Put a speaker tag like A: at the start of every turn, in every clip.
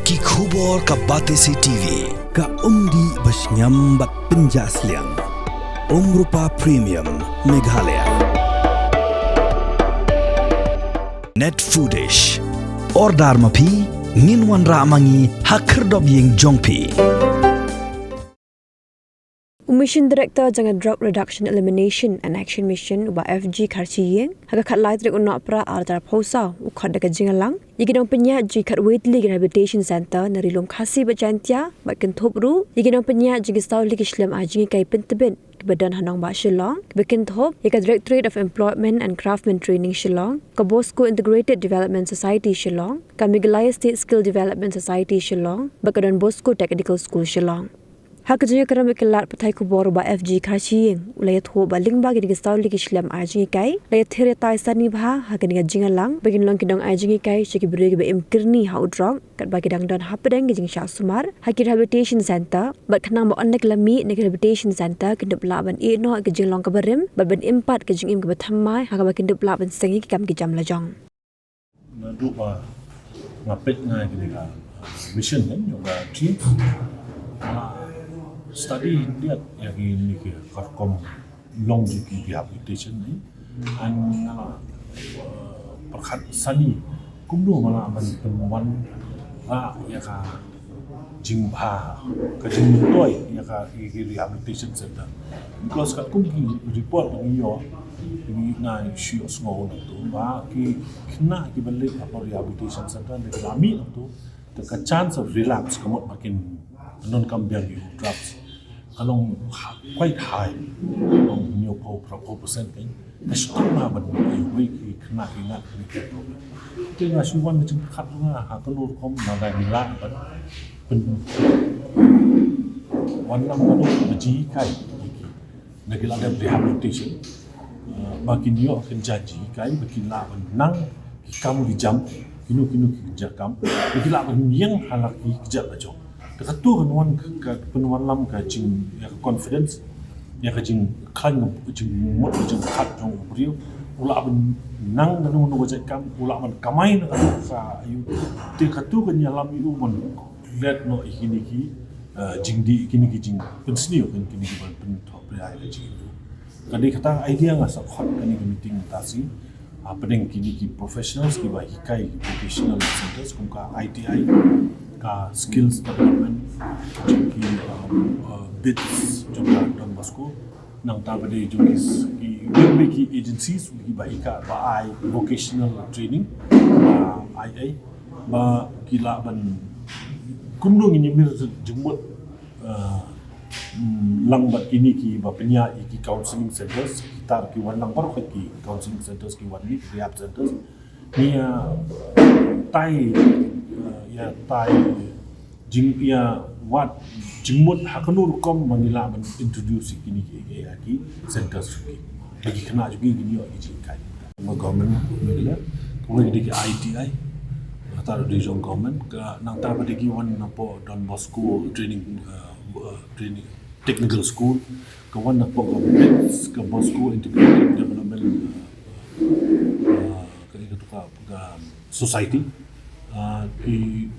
A: Ki khubor ka Batesi TV.
B: Ka umdi basnyambat penjaslian. Rupa Premium Meghalaya.
A: Net Foodish. Ordar mapi minwan ramangi hakerdob ying jongpi.
C: Mission Director Jangan Drug Reduction Elimination and Action Mission uba FG Karchiyeng haga khat lai trik unna pra artar phosa ukhad daga jingalang yigidong penya ji khat Waitley Rehabilitation Center narilong khasi bajantia bakin thopru yigidong penya jigistaw likislam ajingi kai pentben badan hanong ba Shillong bakin thop yika Directorate of Employment and Craftsman Training Shillong ka Bosco Integrated Development Society Shillong ka Meghalaya State Skill Development Society Shillong bakadon Bosco Technical School Shillong Hakajnya kerana kelar petai kubor ba FG Karchiyeng ulayat ho baling bagi digistaw ligi shlam ajingi kai layat here tai sani bha hakaniga jingalang bagin long kidong ajingi kai shiki brege be imkirni ha udrong kat bagi dang don hapadang gijing sha sumar haki rehabilitation center bat khanang ba onnek lami nek rehabilitation center kindup laban e no gijing long kabarim ban impat gijing im kabathamai haka ba kindup laban sengi kam gijam lajong
D: na dupa ngapet ngai kini mission kan yoga team study lihat yang ini ke karkom longevity rehabilitation ni an perkhat sani kumdu mala man penuan ya ka jingpha ka jingtoi ya ka rehabilitation center because ka kumki report ni yo ini na shi osmo tu ba ki kna ki balik apa rehabilitation center de lami tu the chance of relapse kamot makin non kambiang you drugs along quite high along new percent kan stigma ban week kena ingat ni problem tengah suwan macam khat nga ha kanur kom na dai mila ban wanam kanu beji kai negila ada rehabilitation makin yo akan janji kai bikin la ban nang kamu di jam kinu jakam negila ban yang halaki kejap aja dekat tu penuan lam ka jing ya confidence ya ka jing kan jing mot jing khat jong brio ula ben nang nanu no wajak kam ula man kamai na ka ayu dekat tu kan ya lam itu mon let no ikini ki jing di kini ki jing pensni kan kini ki ban pen top ya jing itu kadi kata idea nga sa khat kani meeting tasi pening kini ki professionals ki ba hikai vocational centers kum ka ITI ka skills development ki bits jumlah Don Bosco nang tabade jokis ki agencies ki bahika ba I vocational training ba IA ba kila ban kumdung ini mir jumut lang bat kini ki ba penya ki counseling centers kita ki wan lang baru ki counseling centers ki wan ni rehab centers ni tai ya tai jing ya wat jingmut hakanur kom manila ban introduce kini ki centers ki lagi kena juga gini yo jing kai government megala ko di ITI atau di jong government ka nang ta badigi wan napo Don Bosco training technical school ka wan napo government ka Bosco integrated development ka society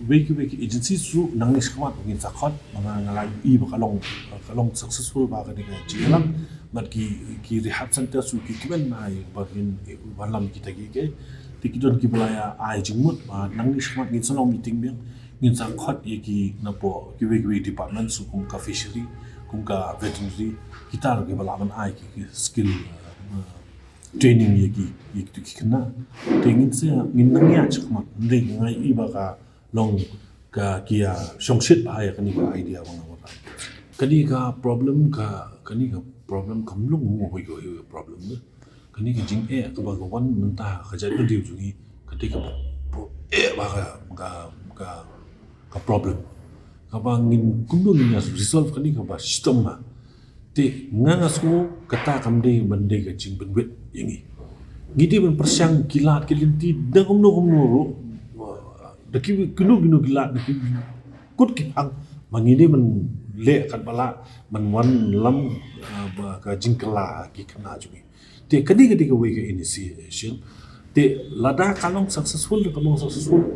D: weki agencies su nangis kamat ngin sakhat mga ngalay I kalong successful ba ka diga jilang mat ki rehab center su ki kiben mai bagin walam kita ge tikidon ki balaya ai jingmut ma nangis kamat ngin salong meeting biang ngin sakhat ye ki napo ki weki department su kum ka fishery kum ka veterinary kita ge balaman ai ki skill training ye ki kena tingin saya nginangnya cakmat ndeng ngai iba ka long ka kia songsit ba ya kani ka idea bang apa kani ka problem kamlung mo hoi problem ne kani ka jing ka ba wan menta ka ja diu jungi ketika ka problem ka ba ngin kumdung ni resolve kani ka ba system ma te ngangasku kata kamde bande ka jing benwet yangi gidi ben persyang kilat kilinti dangum no daki kunu kilat daki kut ki hang mangini men le kan bala man wan lam ba ka jingkala ki kana jugi te kadi ka we ka initiation te lada kalong successful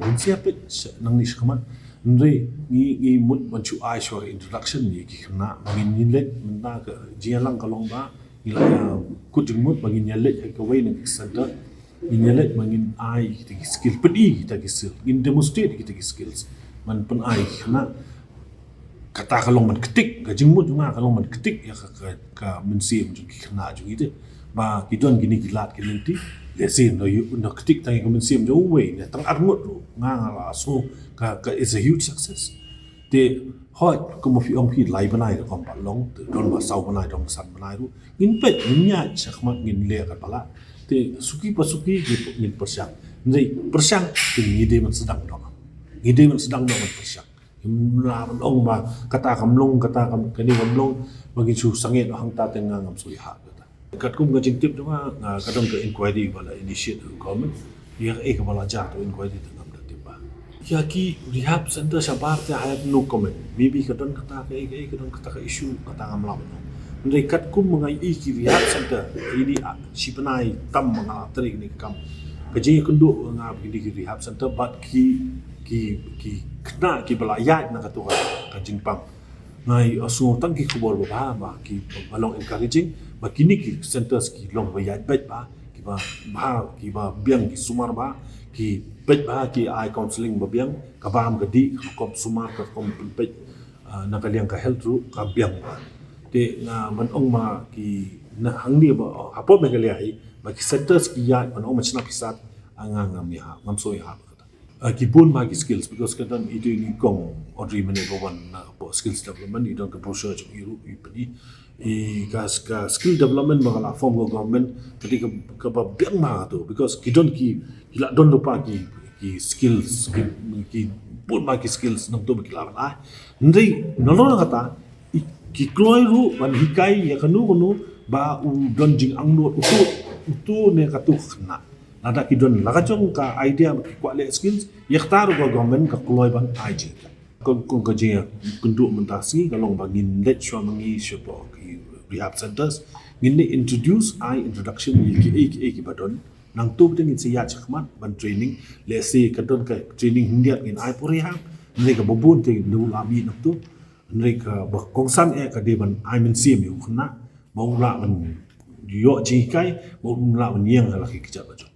D: bin siap nang ni shkaman Nri ngi mut manchu ai shore introduction ni ki khna mangin nilet menta ka jialang kalong ba ila ya kujung mut mangin nilet ka way ng center nilet mangin ai ki skill pedi kita ki skill in demonstrate kita ki skills man pen ai khna kata kalong man ketik ka jingmut nga kalong man ketik ya ka mensim ju ki khna ju ite ba ki don gini gilat ki lenti le sim no yu no ketik tang ka mensim jo way ne tang armut nga la so ka is a huge success te hot ko mo fi ong pi lai banai ko pa long te don ma sau banai dong san banai ru in pet nya chakmat ngin le ka pala te suki pasuki ki ngin persyang nei persyang ke ngide man sedang dong ngide man sedang dong persyang la ong ma kata kamlong kata kam kani kamlong bagi su sanget hang ta teng ngam sui ha kat kum ngajing tip dong kadang ke inquiry bala initiate government ya ek bala ja to inquiry tengam da tiba ya ki rehab center sabar ta have no comment maybe kadang kata ke kadang kata ke issue kata ngam lam ndai kat kum mengai ki rehab center ini si penai tam menga trik ni kam kaji kundu ngap di rehab center but ki kena ki bala ya na katu ka jingpang ngai asu tang ki kubor ba ki balong encouraging ba kini ki centers ki long ba ya bet ba ki ba biang ki sumar ba ki bet ba ki ai counseling ba biang ka bam ka di ko sumar ka kom bet na ka liang ka health ru ka biang ba te na man ong ma ki na hang ni ba apo me ka liai ba ki centers ki ya man ong ma chna pisat angangam ya ngam so ya ki pun magi skills because kadang itu ni kong Audrey menego one skills development itu ke brochure jo iru ipedi ka skill development mangala form government ketika ke biang ma tu because kidon ki la don lupa ki skills ki pun magi skills nang tu bikilaran ndai nolong kata ki kloi ru ban hikai ya kanu ba u don jing angno utu ne katu khna nada kidon lagajong ka idea ki kwale skills yaktar go government ka kloi ban IG ko ka je kundu mentasi kalong bangin let shwa mangi shpo ki rehab centers ngin introduce introduction ki badon nang tu bedeng si ya chakmat ban training le si kadon ka training hindia ngin ai rehab ne ka bobun te lu lami nak tu ne ka ba kongsan ka de ban ai min sim yu khna mau la ban yo ji kai mau la ban yang la ki kja ba